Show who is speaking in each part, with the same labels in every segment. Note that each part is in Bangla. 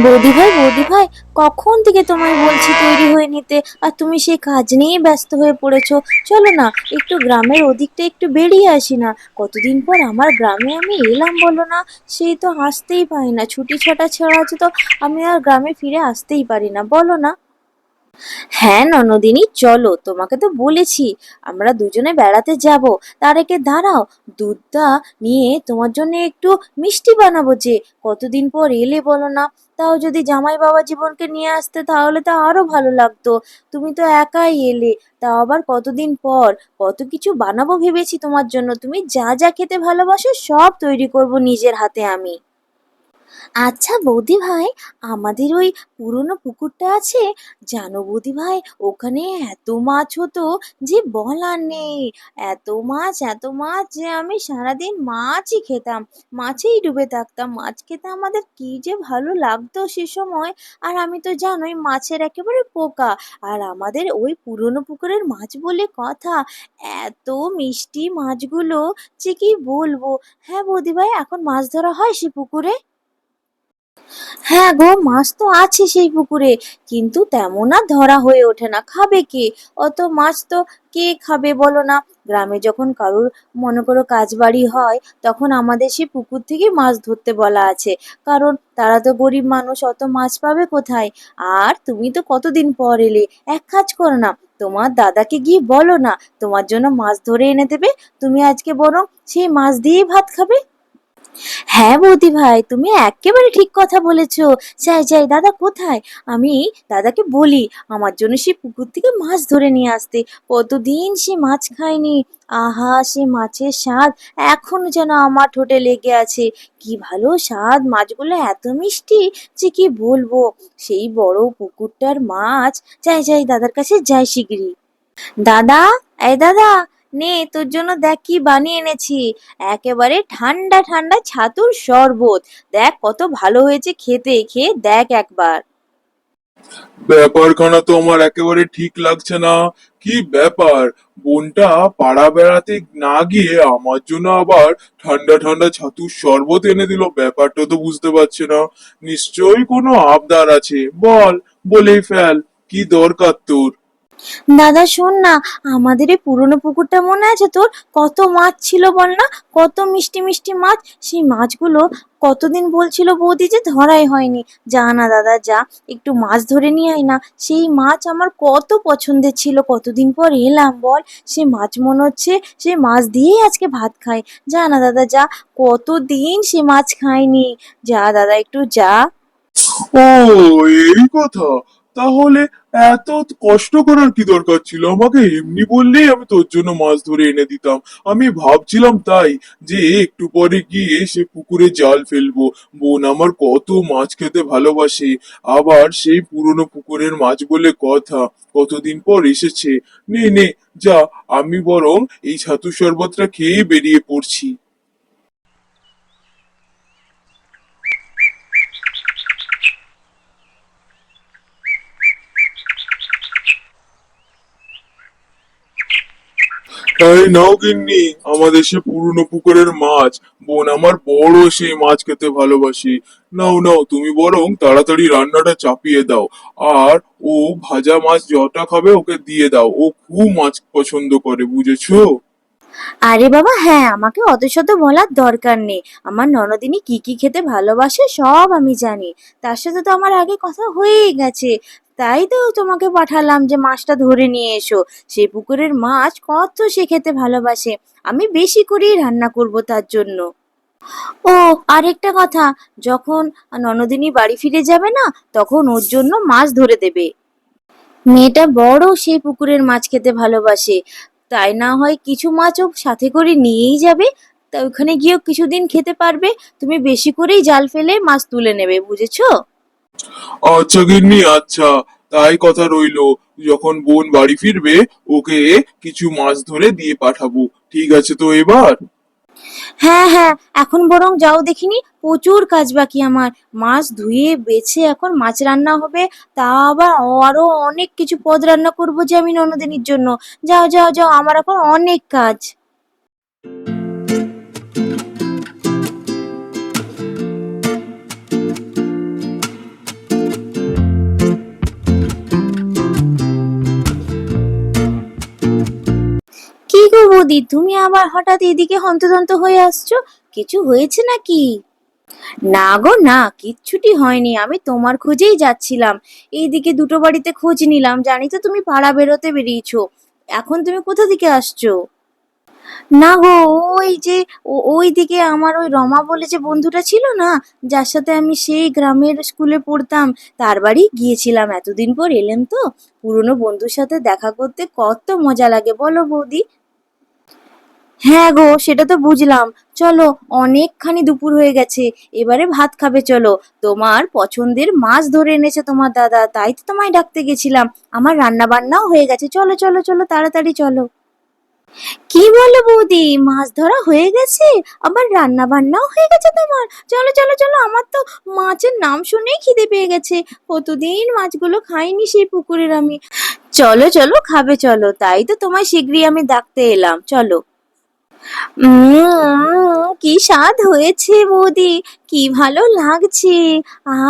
Speaker 1: বৌদি ভাই, কখন থেকে তোমায় বলছি তৈরি হয়ে নিতে, আর তুমি সেই কাজ নিয়েই ব্যস্ত হয়ে পড়েছো। চলো না, একটু গ্রামের ওদিকটা একটু বেরিয়ে আসি না। কতদিন পর আমার গ্রামে আমি এলাম বলো না। সেই তো আসতেই পারি না, ছুটি ছটা ছাড়া আছে তো আমি আর গ্রামে ফিরে আসতেই পারি না, বলো না। হ্যাঁ ননদিনী, চলো, তোমাকে তো বলেছি আমরা দুজনে বেড়াতে যাব। তার আগে দাঁড়াও, দুধটা নিয়ে তোমার জন্য একটু মিষ্টি বানাবো। যে কতদিন পর এলে বলো না। তাও যদি জামাই বাবা জীবনকে নিয়ে আসতে তাহলে তো আরো ভালো লাগতো। তুমি তো একাই এলে, তাও আবার কতদিন পর। কত কিছু বানাবো ভেবেছি তোমার জন্য, তুমি যা যা খেতে ভালোবাসো সব তৈরি করব নিজের হাতে আমি। আচ্ছা বৌদি ভাই, আমাদের ওই পুরনো পুকুরটা আছে, জানো বৌদি ভাই, ওখানে এত মাছ হতো যে বলার নেই। এত মাছ যে আমি সারাদিন মাছই খেতাম, মাছেই ডুবে থাকতাম। মাছ খেতে আমাদের কি যে ভালো লাগতো সে সময়। আর আমি তো জানোই মাছের একেবারে পোকা। আর আমাদের ওই পুরনো পুকুরের মাছ বলে কথা, এত মিষ্টি মাছগুলো যে কি বলবো। হ্যাঁ বৌদি ভাই, এখন মাছ ধরা হয় সে পুকুরে। হ্যাঁ গো, মাছ তো আছে সেই পুকুরে, কিন্তু তেমন আর ধরা হয়ে ওঠে না। খাবে কে? অত মাছ তো কে খাবে বলো না। গ্রামে যখন কারোর মনে করো কাজ বাড়ি হয়, তখন আমাদের সেই পুকুর থেকে মাছ ধরতে বলা আছে। কারণ তারা তো গরিব মানুষ, অত মাছ পাবে কোথায়। আর তুমি তো কতদিন পর এলে, এক কাজ করো না, তোমার দাদাকে গিয়ে বলো না তোমার জন্য মাছ ধরে এনে দেবে। তুমি আজকে বরং সেই মাছ দিয়েই ভাত খাবে। হ্যাঁ বৌদি ভাই, তুমি একেবারে ঠিক কথা বলেছো। যাই দাদা কোথায়? আমি দাদাকে বলি আমার জন্য সে পুকুর থেকে মাছ ধরে নিয়ে আসতে। কতদিন সে মাছ খায়নি। আহা, সে মাছের স্বাদ এখনো যেন আমার ঠোঁটে লেগে আছে। কি ভালো স্বাদ, মাছগুলো এত মিষ্টি যে কি বলবো। সেই বড় পুকুরটার মাছ। যাই দাদার কাছে যাই শিগগিরই। দাদা, এই দাদা, নে তোর জন্য দেখ কি বানিয়ে এনেছি। একেবারে ঠান্ডা ঠান্ডা ছাতুর শরবত। দেখ কত ভালো হয়েছে খেতে, খেয়ে দেখ একবার।
Speaker 2: ব্যাপারখানা তো আমার একেবারে ঠিক লাগছে না। কি ব্যাপার, বোনটা পাড়া বেড়াতে না গিয়ে আমার জন্য আবার ঠান্ডা ঠান্ডা ছাতুর শরবত এনে দিল? ব্যাপারটা তো বুঝতে পারছি না। নিশ্চয়ই কোনো আবদার আছে, বল, বলেই ফেল, কি দরকার তোর?
Speaker 1: দাদা শোন না, আমাদের এই পুরনো পুকুরটা মনে আছে তোর? কত মাছ ছিল বল না, কত মিষ্টি মিষ্টি মাছ। সেই মাছগুলো কতদিন বলছিল বৌদি যে ধরাই হয়নি। যা না দাদা যা, একটু মাছ ধরে নিয়ে আয় না। সেই মাছ আমার কত পছন্দের ছিল, কতদিন পর এলাম বল। সে মাছ মনে হচ্ছে সে মাছ দিয়েই আজকে ভাত খাই। যা না দাদা যা, কতদিন সে মাছ খাইনি। যা দাদা একটু যা।
Speaker 2: ও, এই কথা। তাহলে এত কষ্ট করার কি দরকার ছিল? আমাকে এমনি বললেই আমি তোর জন্য মাছ ধরে এনে দিতাম। আমি ভাবছিলাম তাই, যে একটু পরে গিয়ে সে পুকুরে জাল ফেলবো। বোন আমার কত মাছ খেতে ভালোবাসে, আবার সেই পুরনো পুকুরের মাছ বলে কথা, কতদিন পর এসেছে। নে নে, যা, আমি বরং এই ছাতু শরবতটা খেয়ে বেরিয়ে পড়ছি। এই নাও গিন্নি, আমাদের সে পুরনো পুকুরের মাছ। বোন আমার বড় সেই মাছ খেতে ভালোবাসে। নাও নাও, তুমি বরং তাড়াতাড়ি রান্নাটা চাপিয়ে দাও। আর ও ভাজা মাছ যটা খাবে ওকে দিয়ে দাও, ও খুব মাছ পছন্দ করে, বুঝেছো?
Speaker 1: আরে বাবা হ্যাঁ, আমাকে অত শত বলার দরকার নেই। আমার ননদিনী কি কি খেতে ভালোবাসে সব আমি জানি। তার সাথে তো আমার আগে কথা হয়েই গেছে। তাই তো তোমাকে পাঠালাম যে মাছটা ধরে নিয়ে এসো। সেই পুকুরের মাছ কত সে খেতে ভালোবাসে। আমি বেশি করেই রান্না করব তার জন্য। ও, আরেকটা কথা, যখন ননদিনী বাড়ি ফিরে যাবে না, তখন ওর জন্য মাছ ধরে দেবে। মেয়েটা বড় সেই পুকুরের মাছ খেতে ভালোবাসে। তাই না হয় কিছু মাছও সাথে করে নিয়েই যাবে। তা ওখানে গিয়েও কিছুদিন খেতে পারবে। তুমি বেশি করেই জাল ফেলে মাছ তুলে নেবে, বুঝেছো?
Speaker 2: আচ্ছা গিন্নি, আচ্ছা, তাই কথা রইলো। যখন বোন বাড়ি ফিরবে ওকে কিছু মাছ ধরে দিয়ে পাঠাবো। ঠিক আছে তো এবার?
Speaker 1: হ্যাঁ, এখন বরং যাও দেখিনি, প্রচুর কাজ বাকি আমার। মাছ ধুয়ে বেছে এখন মাছ রান্না হবে। তা আবার আরো অনেক কিছু পদ রান্না করবো যে আমি ননদিনীর জন্য। যাও, আমার এখন অনেক কাজ। বৌদি, তুমি আবার হঠাৎ এদিকে হন্তদন্ত হয়ে আসছো? কিছু হয়েছে নাকি? না গো না, কিচ্ছুটি হয়নি, আমি তোমার খোঁজেই যাচ্ছিলাম। এইদিকে দুটো বাড়িতে খোঁজ নিলাম, জানি তো তুমি পাড়া বেরোতে বেরিয়েছো। এখন তুমি কোথা থেকে আসছো? না গো, ওই যে ওইদিকে আমার ওই রমা বলে যে বন্ধুটা ছিল না, যার সাথে আমি সেই গ্রামের স্কুলে পড়তাম, তার বাড়ি গিয়েছিলাম। এতদিন পর এলাম তো, পুরনো বন্ধুর সাথে দেখা করতে কত মজা লাগে বলো বৌদি। হ্যাঁ গো, সেটা তো বুঝলাম। চলো, অনেকখানি দুপুর হয়ে গেছে, এবারে ভাত খাবে চলো। তোমার পছন্দের মাছ ধরে এনেছে তোমার দাদা, তাই তো তোমায় ডাকতে গেছিলাম। আমার রান্না বান্নাও হয়ে গেছে, চলো চলো চলো, তাড়াতাড়ি চলো। কি বলো বৌদি, মাছ ধরা হয়ে গেছে? আবার রান্না বান্নাও হয়ে গেছে তোমার? চলো চলো চলো, আমার তো মাছের নাম শুনেই খিদে পেয়ে গেছে। কতদিন মাছগুলো খাইনি সেই পুকুরের আমি। চলো চলো, খাবে চলো, তাই তো তোমায় শিগগিরই আমি ডাকতে এলাম, চলো। কি স্বাদ হয়েছে বৌদি, কি ভালো লাগছে।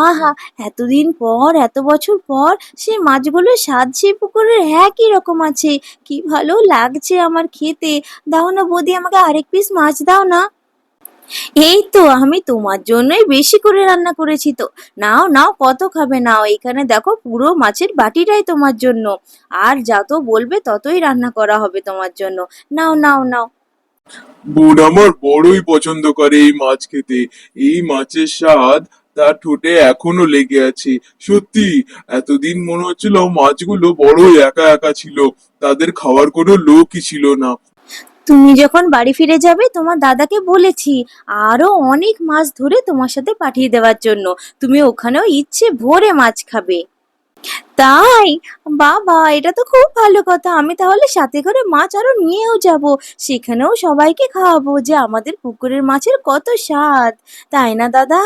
Speaker 1: আহা, এতদিন পর, এত বছর পর সেই মাছগুলোর স্বাদ সেই পুকুরের একই রকম আছে। কি ভালো লাগছে আমার খেতে। দাও না বৌদি, আমাকে আরেক পিস মাছ দাও না। এই তো আমি তোমার জন্যই বেশি করে রান্না করেছি তো। নাও নাও, কত খাবে নাও, এখানে দেখো পুরো মাছের বাটিটাই তোমার জন্য। আর যত বলবে ততই রান্না করা হবে তোমার জন্য। নাও নাও নাও।
Speaker 2: বোন আমার বড়ই পছন্দ করে এই মাছ খেতে। এই মাছের স্বাদ তার ঠোঁটে এখনো লেগে আছে। সত্যি, এতদিন মনে হচ্ছিল মাছগুলো বড় একা একা ছিল, তাদের খাওয়ার কোনো লোকই ছিল না।
Speaker 1: তুমি যখন বাড়ি ফিরে যাবে তোমার দাদাকে বলেছি আরো অনেক মাছ ধরে তোমার সাথে পাঠিয়ে দেওয়ার জন্য। তুমি ওখানেও ইচ্ছে ভরে মাছ খাবে। তাই? বাবা, এটা তো খুব ভালো কথা। আমি তাহলে সাথে করে মাছ আরো নিয়েও যাব। সেখানেও সবাইকে খাওয়াবো যে আমাদের পুকুরের মাছের কত স্বাদ। তাই না দাদা?